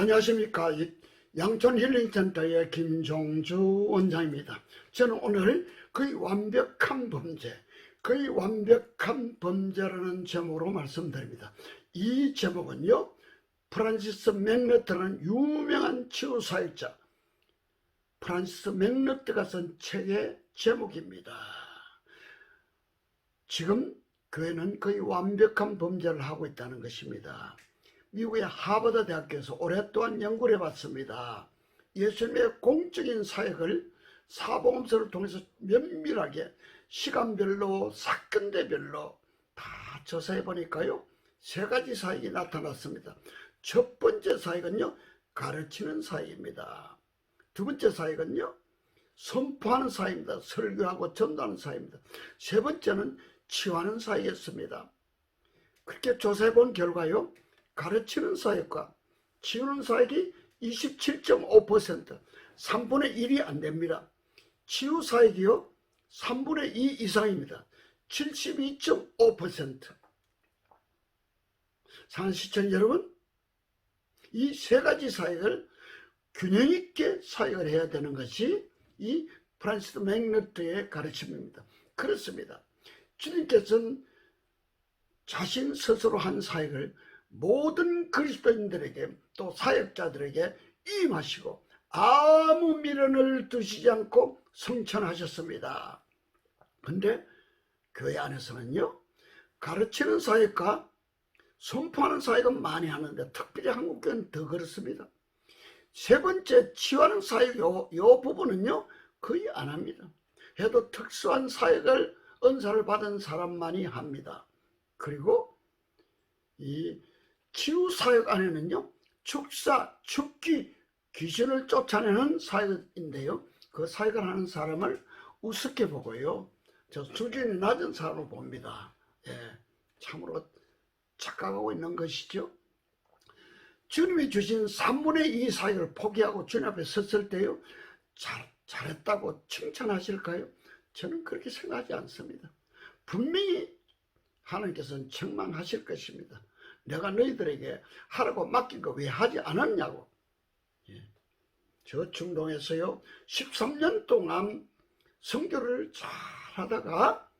안녕하십니까. 양천 힐링센터의 김종주 원장입니다. 저는 오늘 거의 완벽한 범죄라는 제목으로 말씀드립니다. 이 제목은요, 프란시스 맥너트라는 유명한 치유사역자 프란시스 맥너트가 쓴 책의 제목입니다. 지금 교회는 거의 완벽한 범죄를 하고 있다는 것입니다. 미국의 하버드 대학교에서 오랫동안 연구를 해봤습니다. 예수님의 공적인 사역을 사복음서를 통해서 면밀하게 시간별로 사건대별로 다 조사해 보니까요, 세 가지 사역이 나타났습니다. 첫 번째 사역은요, 가르치는 사역입니다. 두 번째 사역은요, 선포하는 사역입니다. 설교하고 전도하는 사역입니다. 세 번째는 치유하는 사역이었습니다. 그렇게 조사해 본 결과요, 가르치는 사역과 치유는 사역이 27.5%, 3분의 1이 안 됩니다. 치유 사역이요, 3분의 2 이상입니다. 72.5%. 사랑하는 시청자 여러분, 이 세 가지 사역을 균형 있게 사역을 해야 되는 것이 이 프란시스 맥너트의 가르침입니다. 그렇습니다. 주님께서는 자신 스스로 한 사역을 모든 그리스도인들에게 또 사역자들에게 임하시고 아무 미련을 두시지 않고 성천하셨습니다. 그런데 교회 안에서는요, 가르치는 사역과 선포하는 사역은 많이 하는데 특별히 한국교회는 더 그렇습니다. 세 번째, 치유하는 사역 이 부분은요 거의 안 합니다. 해도 특수한 사역을 은사를 받은 사람만이 합니다. 그리고 이 치유 사역 안에는요, 축사, 축기, 귀신을 쫓아내는 사역인데요, 그 사역을 하는 사람을 우습게 보고요, 저 수준이 낮은 사람으로 봅니다. 참으로 착각하고 있는 것이죠. 주님이 주신 3분의 2 사역을 포기하고 주님 앞에 섰을 때요, 잘했다고 칭찬하실까요? 저는 그렇게 생각하지 않습니다. 분명히 하나님께서는 책망하실 것입니다. 내가 너희들에게 하라고 맡긴 거 왜 하지 않았냐고. 저 중동에서요, 13년 동안 선교를 잘 하다가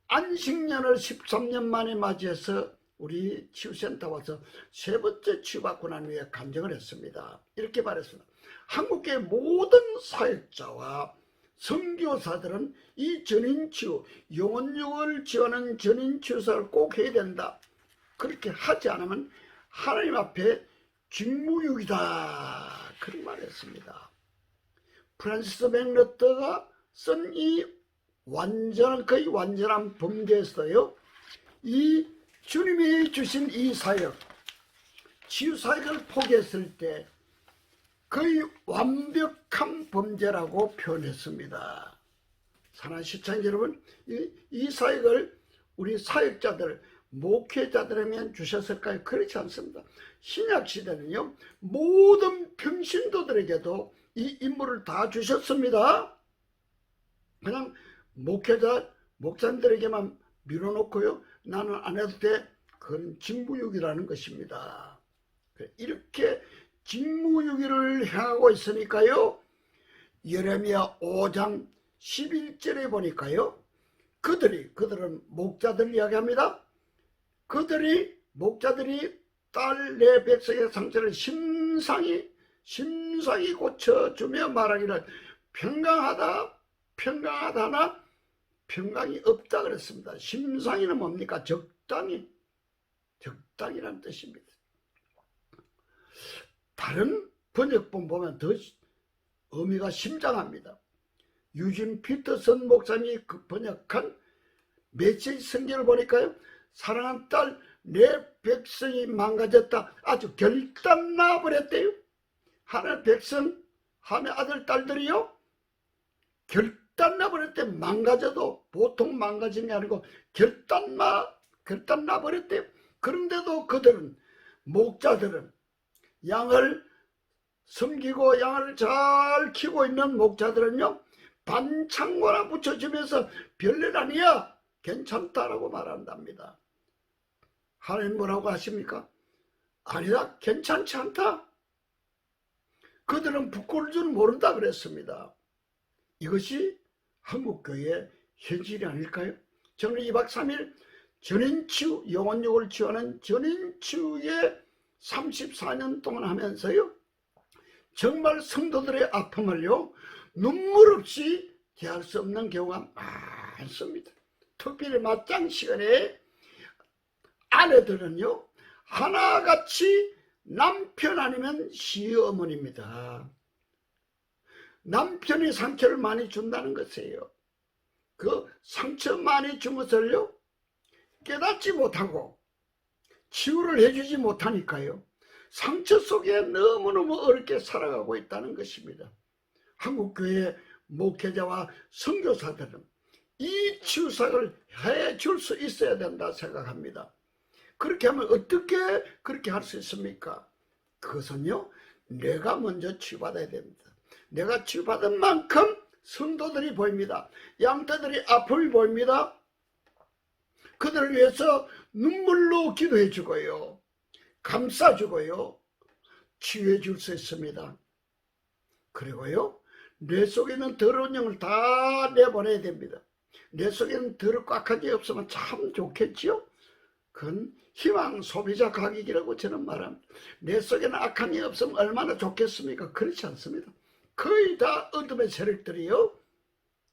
안식년을 13년 만에 맞이해서 우리 치유센터 와서 세 번째 치유받고 난 후에 간증을 했습니다. 이렇게 말했습니다. 한국의 모든 사역자와 선교사들은 이 전인치유, 영혼육을 지원하는 전인치유사를 꼭 해야 된다. 그렇게 하지 않으면 하나님 앞에 직무유기다. 그런 말을 했습니다. 프란시스 맥너트가 쓴 이 거의 완전한 범죄에서요, 이 주님이 주신 이 사역, 치유사역을 포기했을 때 거의 완벽한 범죄라고 표현했습니다. 사랑하는 시청자 여러분, 이 사역을 우리 사역자들, 목회자들에게 주셨을까요? 그렇지 않습니다. 신약시대는요, 모든 평신도들에게도 이 임무를 다 주셨습니다. 그냥 목사님들에게만 밀어놓고요, 나는 안 해도 돼. 그건 직무유기라는 것입니다. 이렇게 직무유기를 향하고 있으니까요, 예레미야 5장 11절에 보니까요, 그들은 목자들 이야기합니다. 목자들이 딸 내 백성의 상처를 심상히 고쳐주며 말하기를 평강하다나 평강이 없다 그랬습니다. 심상이는 뭡니까? 적당이라는 뜻입니다. 다른 번역본 보면 더 의미가 심장합니다. 유진 피터슨 목사님이 그 번역한 메시지 성경을 보니까요, 사랑하는 딸 내 백성이 망가졌다, 아주 결단 나버렸대요. 하나님의 백성, 하나님의 아들 딸들이요, 결단 나버렸대. 망가져도 보통 망가진 게 아니고 결단 나버렸대요. 그런데도 목자들은 양을 섬기고 양을 잘 키우고 있는 목자들은요, 반창고나 붙여주면서 별일 아니야, 괜찮다라고 말한답니다. 하나님 뭐라고 하십니까? 아니다, 괜찮지 않다. 그들은 부끄러울 줄 모른다 그랬습니다. 이것이 한국교회의 현실이 아닐까요? 저는 2박 3일 전인치유, 영혼육을 치유하는 전인치유에 34년 동안 하면서요, 정말 성도들의 아픔을요, 눈물 없이 대할 수 없는 경우가 많습니다. 특별히 맞짱 시간에 아내들은요, 하나같이 남편 아니면 시어머니입니다. 남편이 상처를 많이 준다는 것이에요. 그 상처 많이 준 것을요, 깨닫지 못하고 치유를 해주지 못하니까요, 상처 속에 너무너무 어렵게 살아가고 있다는 것입니다. 한국교회 목회자와 선교사들은 이 치유사역을 해줄 수 있어야 된다 생각합니다. 그렇게 하면 어떻게 그렇게 할 수 있습니까? 그것은요, 내가 먼저 치유받아야 됩니다. 내가 치유받은 만큼 성도들이 보입니다. 양떼들이 아픔이 보입니다. 그들을 위해서 눈물로 기도해 주고요, 감싸주고요, 치유해 줄 수 있습니다. 그리고요, 뇌 속에 있는 더러운 영을 다 내보내야 됩니다. 뇌 속에는 더럽고 악한 게 없으면 참 좋겠지요? 그건 희망 소비자 가격이라고 저는 말합니다. 뇌 속에는 악한 게 없으면 얼마나 좋겠습니까? 그렇지 않습니다. 거의 다 어둠의 세력들이요,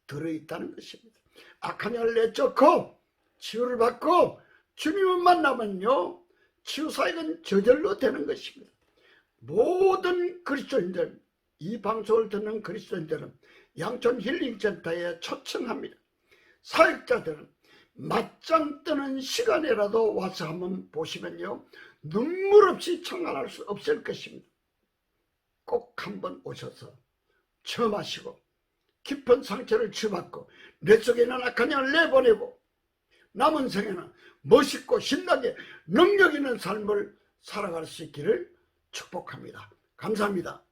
들어있다는 것입니다. 악한 영을 내쫓고 치유를 받고 주님을 만나면요, 치유사역은 저절로 되는 것입니다. 모든 그리스도인들, 이 방송을 듣는 그리스도인들은 양촌 힐링센터에 초청합니다. 사역자들은 맞짱 뜨는 시간이라도 와서 한번 보시면요, 눈물 없이 청산할 수 없을 것입니다. 꼭 한번 오셔서 체험하시고 깊은 상처를 치유받고 내 속에 있는 악한 영을 내보내고 남은 생에는 멋있고 신나게 능력 있는 삶을 살아갈 수 있기를 축복합니다. 감사합니다.